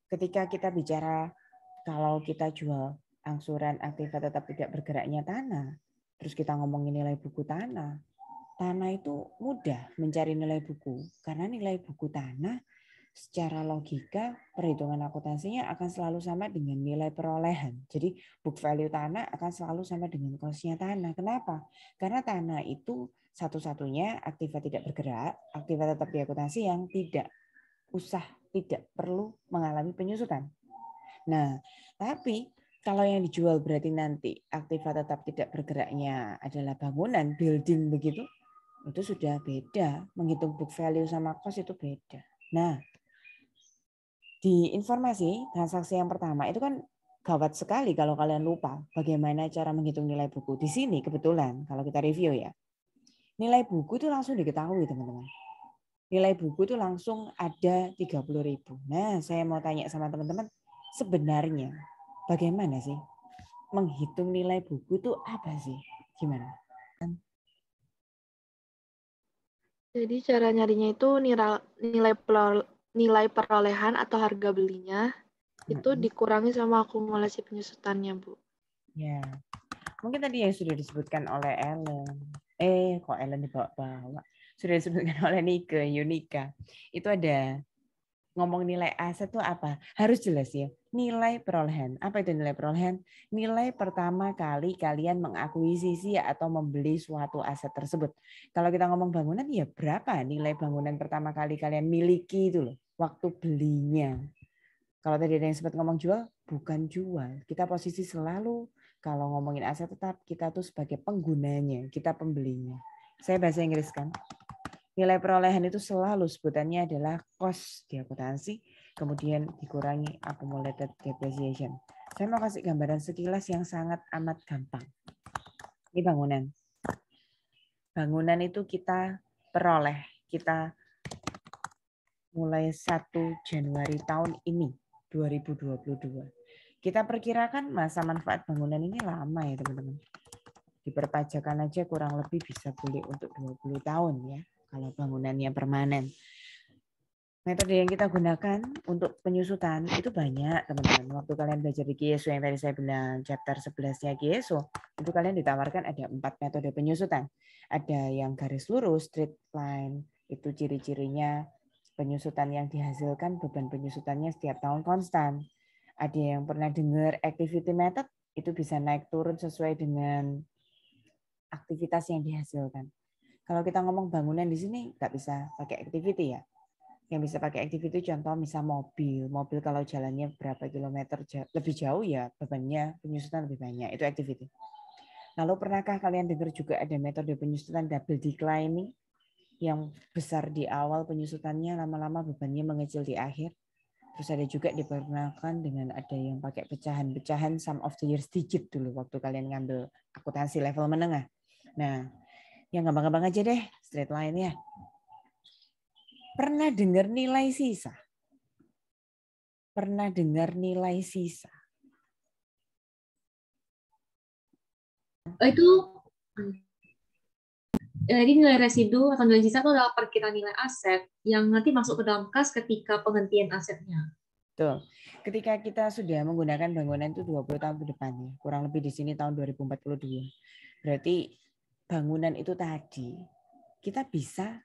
ketika kita bicara kalau kita jual angsuran aktiva tetap tidak bergeraknya tanah, terus kita ngomongin nilai buku tanah itu mudah mencari nilai buku karena nilai buku tanah secara logika perhitungan akuntansinya akan selalu sama dengan nilai perolehan. Jadi book value tanah akan selalu sama dengan cost-nya tanah. Kenapa? Karena tanah itu satu-satunya aktiva tidak bergerak, aktiva tetap di akuntansi yang tidak perlu mengalami penyusutan. Nah, tapi kalau yang dijual berarti nanti aktiva tetap tidak bergeraknya adalah bangunan, building begitu, itu sudah beda. Menghitung book value sama cost itu beda. Nah, di informasi transaksi yang pertama itu kan gawat sekali kalau kalian lupa bagaimana cara menghitung nilai buku. Di sini kebetulan kalau kita review ya, nilai buku itu langsung diketahui teman-teman. Nilai buku itu langsung ada 30.000. Nah, saya mau tanya sama teman-teman, sebenarnya bagaimana sih menghitung nilai buku itu apa sih? Gimana? Jadi cara nyarinya itu nilai perolehan atau harga belinya itu dikurangi sama akumulasi penyusutannya, Bu. Ya, mungkin tadi yang sudah disebutkan oleh Ellen. Kok Ellen dibawa-bawa? Sudah disebutkan oleh Nike, Yunika. Itu ada ngomong nilai aset itu apa? Harus jelas ya. Nilai perolehan. Apa itu nilai perolehan? Nilai pertama kali kalian mengakuisisi atau membeli suatu aset tersebut. Kalau kita ngomong bangunan, ya berapa nilai bangunan pertama kali kalian miliki itu loh. Waktu belinya. Kalau tadi ada yang sempat ngomong jual, bukan jual. Kita posisi selalu kalau ngomongin aset tetap kita tuh sebagai penggunanya, kita pembelinya. Saya bahasa Inggris kan. Nilai perolehan itu selalu sebutannya adalah cost di akuntansi, kemudian dikurangi accumulated depreciation. Saya mau kasih gambaran sekilas yang sangat amat gampang. Ini bangunan. Bangunan itu kita peroleh, kita mulai 1 Januari tahun ini, 2022. Kita perkirakan masa manfaat bangunan ini lama ya teman-teman. Diperpajakan aja kurang lebih bisa boleh untuk 20 tahun ya, kalau bangunannya permanen. Metode yang kita gunakan untuk penyusutan itu banyak teman-teman. Waktu kalian belajar di Kieso yang tadi saya bilang chapter 11-nya Kieso, itu kalian ditawarkan ada 4 metode penyusutan. Ada yang garis lurus, straight line, itu ciri-cirinya penyusutan yang dihasilkan, beban penyusutannya setiap tahun konstan. Ada yang pernah dengar activity method, itu bisa naik turun sesuai dengan aktivitas yang dihasilkan. Kalau kita ngomong bangunan di sini nggak bisa pakai activity ya. Yang bisa pakai activity contoh misal mobil. Mobil kalau jalannya berapa kilometer lebih jauh ya bebannya penyusutan lebih banyak. Itu activity. Lalu pernahkah kalian dengar juga ada metode penyusutan double declining yang besar di awal penyusutannya, lama-lama bebannya mengecil di akhir. Terus ada juga diperkenalkan dengan ada yang pakai pecahan-pecahan sum of the years digit dulu waktu kalian ngambil akuntansi level menengah. Nah, yang gampang-gampang aja deh, straight line ya. Pernah dengar nilai sisa? Pernah dengar nilai sisa? Itu jadi nilai residu atau nilai sisa itu adalah perkiraan nilai aset yang nanti masuk ke dalam kas ketika penghentian asetnya. Tuh, ketika kita sudah menggunakan bangunan itu 20 tahun ke depan, kurang lebih di sini tahun 2042. Berarti bangunan itu tadi kita bisa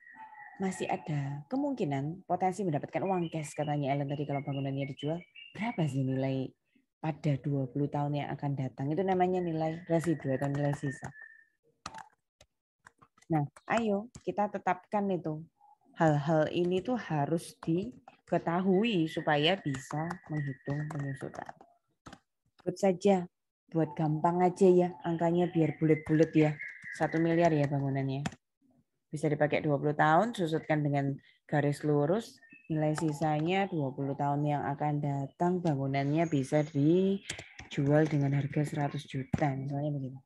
masih ada kemungkinan potensi mendapatkan uang cash katanya Ellen tadi kalau bangunannya dijual. Berapa sih nilai pada 20 tahun yang akan datang? Itu namanya nilai residu atau nilai sisa. Nah, ayo kita tetapkan itu. Hal-hal ini tuh harus diketahui supaya bisa menghitung penyusutan. Buat saja, buat gampang aja ya, angkanya biar bulat-bulat ya. 1 miliar ya bangunannya. Bisa dipakai 20 tahun, susutkan dengan garis lurus, nilai sisanya 20 tahun yang akan datang, bangunannya bisa dijual dengan harga 100 juta, misalnya begitu.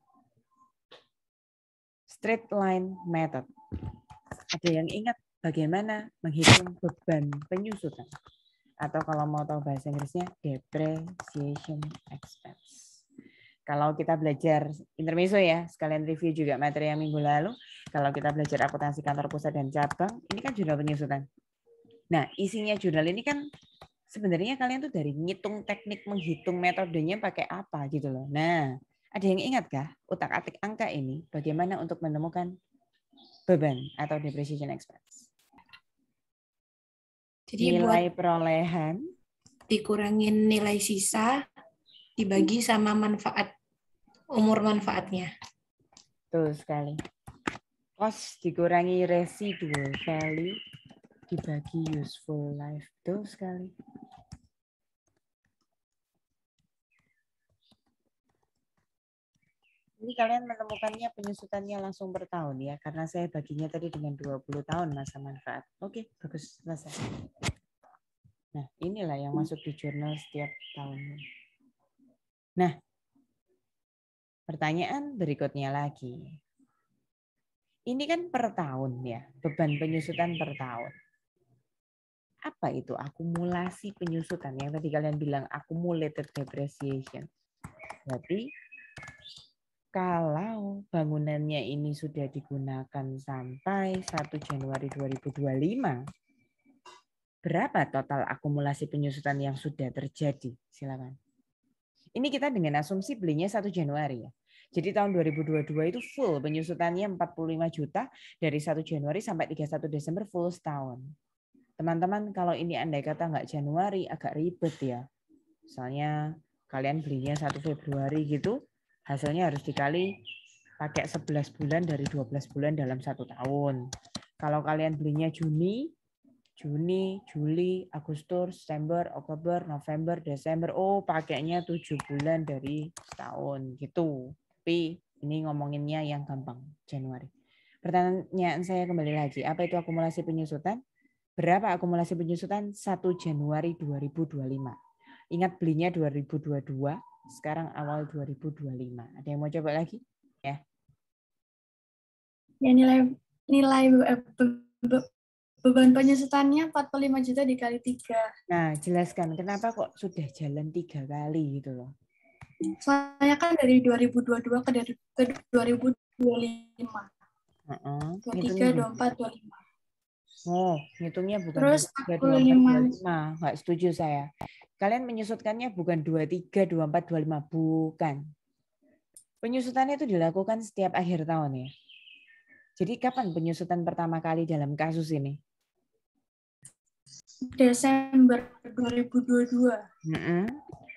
Straight line method. Ada yang ingat bagaimana menghitung beban penyusutan? Atau kalau mau tahu bahasa Inggrisnya, depreciation expense. Kalau kita belajar intermezzo ya, sekalian review juga materi yang minggu lalu. Kalau kita belajar akuntansi kantor pusat dan cabang, ini kan jurnal penyusutan. Nah, isinya jurnal ini kan sebenarnya kalian tuh dari ngitung teknik menghitung metodenya pakai apa gitu loh. Nah, ada yang ingat kah utak-atik angka ini bagaimana untuk menemukan beban atau depreciation expense? Jadi Nilai buat perolehan dikurangin nilai sisa dibagi sama umur manfaatnya. betul sekali. Cost dikurangi residual value dibagi useful life. Betul sekali. Ini kalian menemukannya penyusutannya langsung per tahun ya, karena saya baginya tadi dengan 20 tahun masa manfaat. Oke, bagus, selesai. Nah, inilah yang masuk di jurnal setiap tahunnya. Nah, pertanyaan berikutnya lagi. Ini kan per tahun ya, beban penyusutan per tahun. Apa itu akumulasi penyusutan? Yang tadi kalian bilang accumulated depreciation. Berarti kalau bangunannya ini sudah digunakan sampai 1 Januari 2025, berapa total akumulasi penyusutan yang sudah terjadi? Silakan. Ini kita dengan asumsi belinya 1 Januari ya. Jadi tahun 2022 itu full penyusutannya 45 juta dari 1 Januari sampai 31 Desember full setahun. Teman-teman kalau ini andai kata nggak Januari agak ribet ya. Misalnya kalian belinya 1 Februari gitu, hasilnya harus dikali pakai 11 bulan dari 12 bulan dalam 1 tahun. Kalau kalian belinya Juni, Juli, Agustus, September, Oktober, November, Desember. Oh, pakainya 7 bulan dari setahun gitu. Tapi ini ngomonginnya yang gampang, Januari. Pertanyaan saya kembali lagi, apa itu akumulasi penyusutan? Berapa akumulasi penyusutan 1 Januari 2025? Ingat belinya 2022, sekarang awal 2025. Ada yang mau coba lagi? Ya. Ya nilai beban penyusutannya 45 juta dikali 3. Nah, jelaskan kenapa kok sudah jalan 3 kali gitu loh. Soalnya kan dari 2022 ke 2025. 23, 24, 25. Oh, ngitungnya bukan Terus 23, 24, 25. Nggak setuju saya. Kalian menyusutkannya bukan 23, 24, 25. Bukan. Penyusutannya itu dilakukan setiap akhir tahun ya. Jadi kapan penyusutan pertama kali dalam kasus ini? Desember 2022.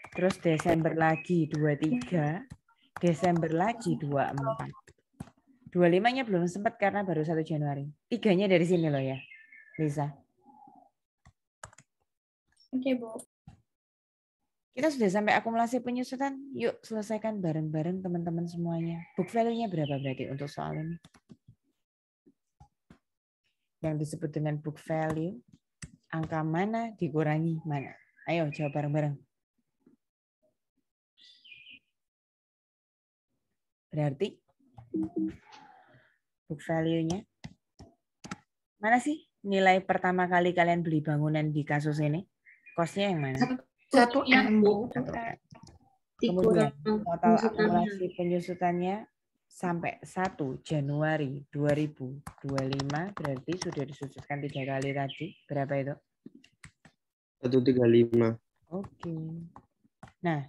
Terus Desember lagi 23, Desember lagi 24. 25-nya belum sempat karena baru 1 Januari. 3-nya dari sini loh ya, Lisa. Oke, Bu. Kita sudah sampai akumulasi penyusutan. Yuk selesaikan bareng-bareng teman-teman semuanya. Book value-nya berapa berarti untuk soal ini? Yang disebut dengan book value, angka mana dikurangi mana? Ayo jawab bareng-bareng. Berarti book value-nya mana sih nilai pertama kali kalian beli bangunan di kasus ini? Cost-nya yang mana? 1M, Bu. Kemudian total akumulasi penyusutannya sampai 1 Januari 2025 berarti sudah disusutkan 3 kali tadi. Berapa itu? 135. Oke. Nah,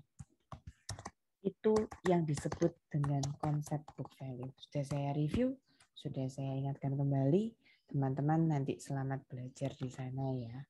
itu yang disebut dengan konsep book value. Sudah saya review, sudah saya ingatkan kembali. Teman-teman nanti selamat belajar di sana ya.